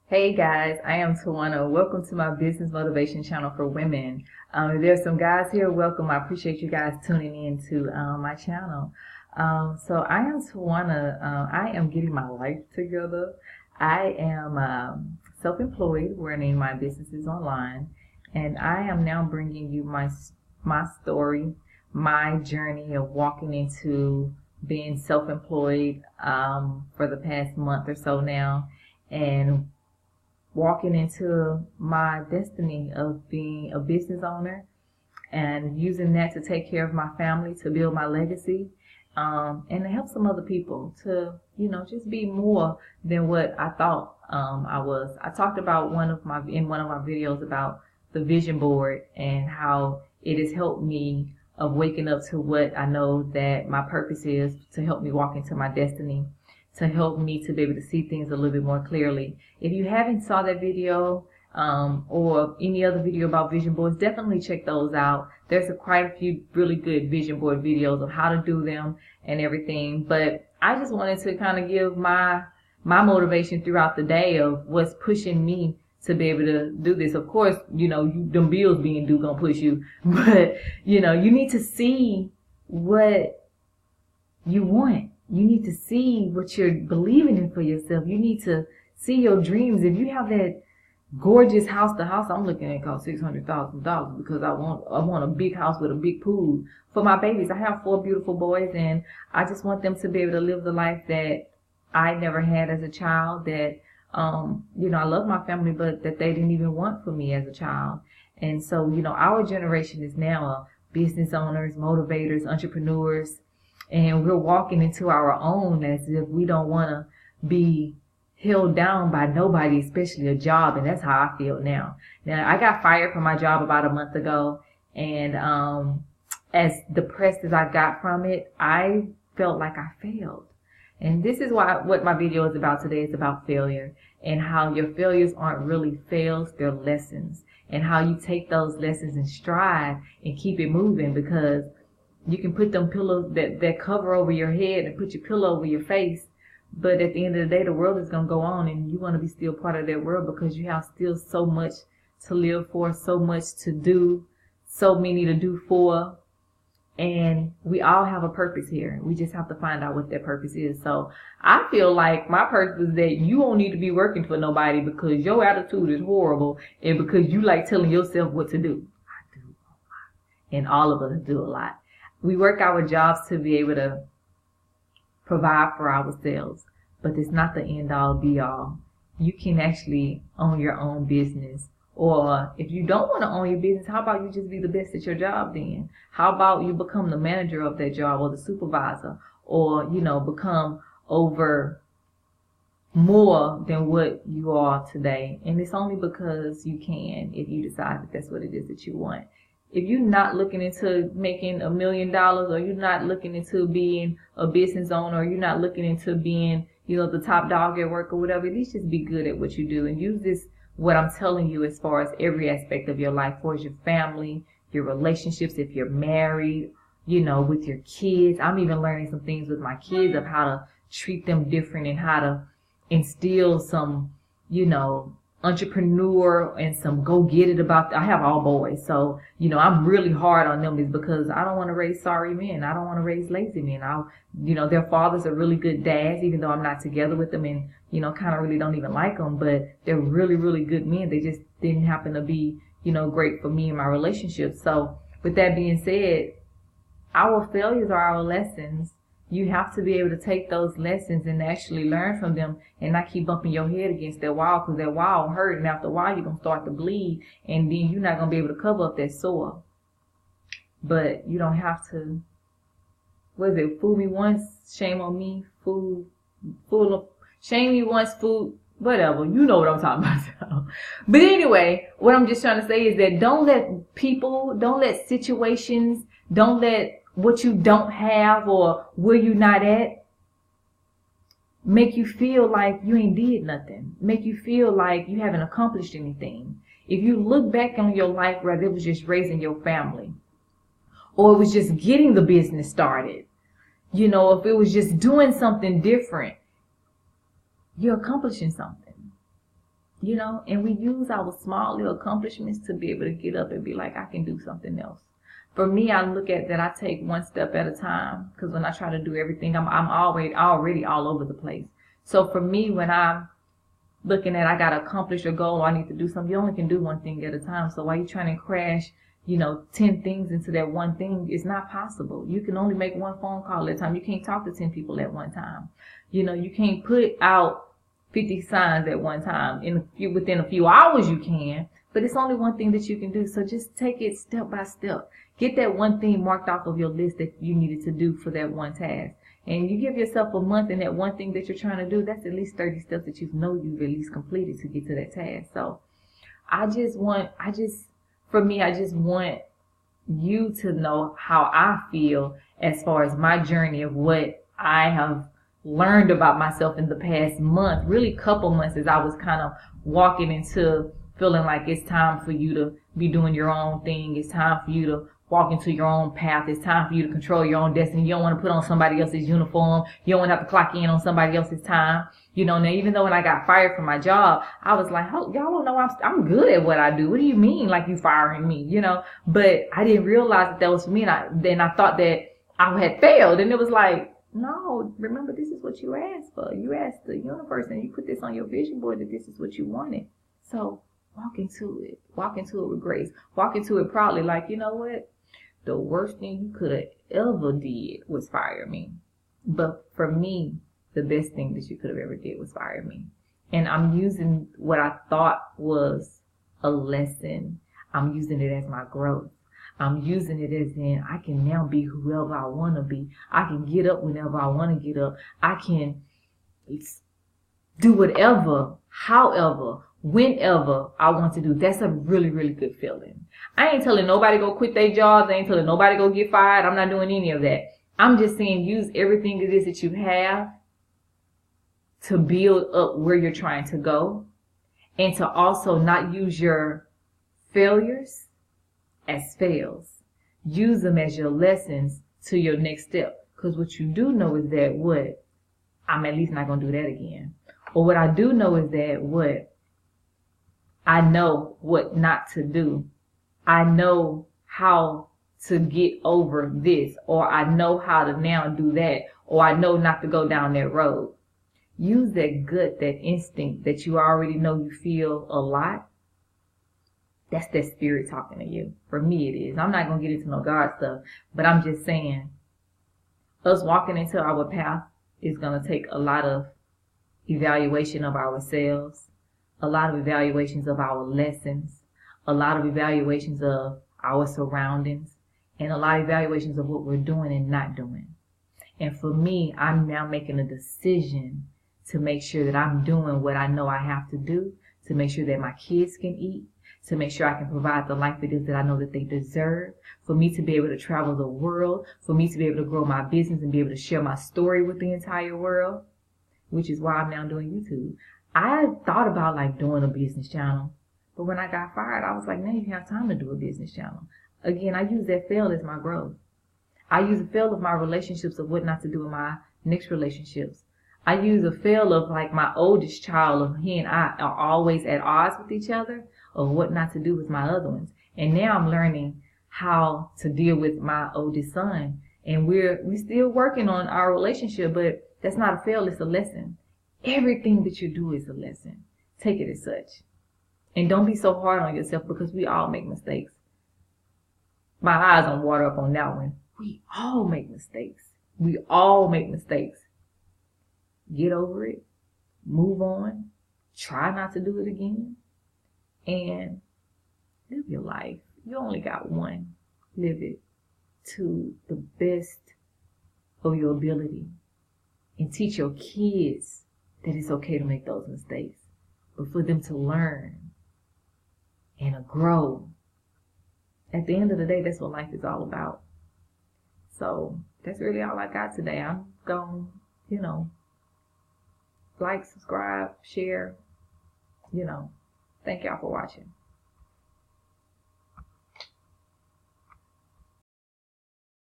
Hey guys, I am Tawana. Welcome to my business motivation channel for women. If there's some guys here, welcome. I appreciate you guys tuning in to my channel. So I am Tawana. I am getting my life together. I am self-employed, running my businesses online, and I am now bringing you my story, my journey of walking into being self-employed for the past month or so now, and walking into my destiny of being a business owner and using that to take care of my family, to build my legacy, and to help some other people to, just be more than what I thought I was. I talked about in one of my videos about the vision board and how it has helped me of waking up to what I know that my purpose is, to help me walk into my destiny, to help me to be able to see things a little bit more clearly. If you haven't saw that video or any other video about vision boards, definitely check those out. There's quite a few really good vision board videos of how to do them and everything. But I just wanted to kind of give my motivation throughout the day of what's pushing me to be able to do this. Of course, them bills being due gonna push you, but you need to see what you want. You need to see what you're believing in for yourself. You need to see your dreams. If you have that gorgeous house, the house I'm looking at costs $600,000 because I want a big house with a big pool for my babies. I have 4 beautiful boys, and I just want them to be able to live the life that I never had as a child. That I love my family, but that they didn't even want for me as a child. And so, our generation is now business owners, motivators, entrepreneurs. And we're walking into our own as if we don't want to be held down by nobody, especially a job. And that's how I feel now. Now, I got fired from my job about a month ago. And as depressed as I got from it, I felt like I failed. And this is what my video is about today. It's about failure and how your failures aren't really fails, they're lessons. And how you take those lessons in stride and keep it moving, because you can put them pillows that cover over your head and put your pillow over your face. But at the end of the day, the world is going to go on, and you want to be still part of that world because you have still so much to live for, so much to do, so many to do for. And we all have a purpose here. We just have to find out what that purpose is. So I feel like my purpose is that you don't need to be working for nobody because your attitude is horrible and because you like telling yourself what to do. I do a lot. And all of us do a lot. We work our jobs to be able to provide for ourselves, but it's not the end all be all. You can actually own your own business. Or if you don't want to own your business, how about you just be the best at your job then? How about you become the manager of that job or the supervisor, or, become over more than what you are today. And it's only because you can, if you decide that that's what it is that you want. If you're not looking into making $1 million, or you're not looking into being a business owner, or you're not looking into being, the top dog at work or whatever, at least just be good at what you do and use this, what I'm telling you, as far as every aspect of your life, for your family, your relationships, if you're married, with your kids. I'm even learning some things with my kids of how to treat them different and how to instill some, entrepreneur and some go get it about. I have all boys, so I'm really hard on them, is because I don't want to raise sorry men. I don't want to raise lazy men. Their fathers are really good dads, even though I'm not together with them and kind of really don't even like them, but they're really, really good men. They just didn't happen to be great for me and my relationship. So with that being said, our failures are our lessons. You have to be able to take those lessons and actually learn from them and not keep bumping your head against that wall, because that wall hurt, and after a while you're going to start to bleed, and then you're not going to be able to cover up that sore. But you don't have to, what is it, fool me once, shame on me, shame me once, fool, whatever, you know what I'm talking about. But anyway, what I'm just trying to say is that don't let people, don't let situations, don't let what you don't have or where you not at make you feel like you ain't did nothing, make you feel like you haven't accomplished anything. If you look back on your life, whether it was just raising your family, or it was just getting the business started, if it was just doing something different, you're accomplishing something. you know, and we use our small little accomplishments to be able to get up and be like, I can do something else. For me, I look at that I take one step at a time, because when I try to do everything, I'm already all over the place. So for me, when I'm looking at I got to accomplish a goal, or I need to do something, you only can do one thing at a time. So while you're trying to crash, 10 things into that one thing, it's not possible. You can only make one phone call at a time. You can't talk to 10 people at one time. You can't put out 50 signs at one time. Within a few hours you can, but it's only one thing that you can do. So just take it step by step. Get that one thing marked off of your list that you needed to do for that one task. And you give yourself a month, and that one thing that you're trying to do, that's at least 30 steps that you've at least completed to get to that task. So I just want you to know how I feel as far as my journey of what I have learned about myself in the past month, really couple months, as I was kind of walking into feeling like it's time for you to be doing your own thing. It's time for you to walk into your own path. It's time for you to control your own destiny. You don't want to put on somebody else's uniform. You don't want to have to clock in on somebody else's time. Now even though when I got fired from my job, I was like, oh, y'all don't know I'm good at what I do. What do you mean like you firing me? But I didn't realize that was for me. And then I thought that I had failed. And it was like, no, remember, this is what you asked for. You asked the universe, and you put this on your vision board that this is what you wanted. So walk into it. Walk into it with grace. Walk into it proudly. Like, you know what? The worst thing you could have ever did was fire me. But for me, the best thing that you could have ever did was fire me. And I'm using what I thought was a lesson. I'm using it as my growth. I'm using it as in I can now be whoever I want to be. I can get up whenever I want to get up. I can do whatever, however, whenever I want to do. That's a really, really good feeling. I ain't telling nobody go quit their jobs. I ain't telling nobody go get fired. I'm not doing any of that. I'm just saying use everything it is that you have to build up where you're trying to go, and to also not use your failures as fails. Use them as your lessons to your next step. Because what you do know is that I'm at least not going to do that again. Or what I do know is that I know what not to do. I know how to get over this, or I know how to now do that, or I know not to go down that road. Use that gut, that instinct that you already know you feel a lot. That's that spirit talking to you. For me, it is. I'm not going to get into no God stuff, but I'm just saying, us walking into our path is going to take a lot of evaluation of ourselves, a lot of evaluations of our lessons, a lot of evaluations of our surroundings, and a lot of evaluations of what we're doing and not doing. And for me, I'm now making a decision to make sure that I'm doing what I know I have to do, to make sure that my kids can eat, to make sure I can provide the life it is that I know that they deserve, for me to be able to travel the world, for me to be able to grow my business and be able to share my story with the entire world, which is why I'm now doing YouTube. I thought about doing a business channel, but when I got fired, I was like, now you have time to do a business channel. Again, I use that fail as my growth. I use a fail of my relationships of what not to do in my next relationships. I use a fail of my oldest child, of he and I are always at odds with each other, of what not to do with my other ones. And now I'm learning how to deal with my oldest son. And we're still working on our relationship, but that's not a fail, it's a lesson. Everything that you do is a lesson. Take it as such. And don't be so hard on yourself, because we all make mistakes. My eyes on water up on that one. We all make mistakes. We all make mistakes. Get over it. Move on. Try not to do it again. And live your life. You only got one. Live it to the best of your ability. And teach your kids that it's okay to make those mistakes. But for them to learn and grow. At the end of the day, that's what life is all about. So that's really all I got today. I'm going, like, subscribe, share, thank y'all for watching.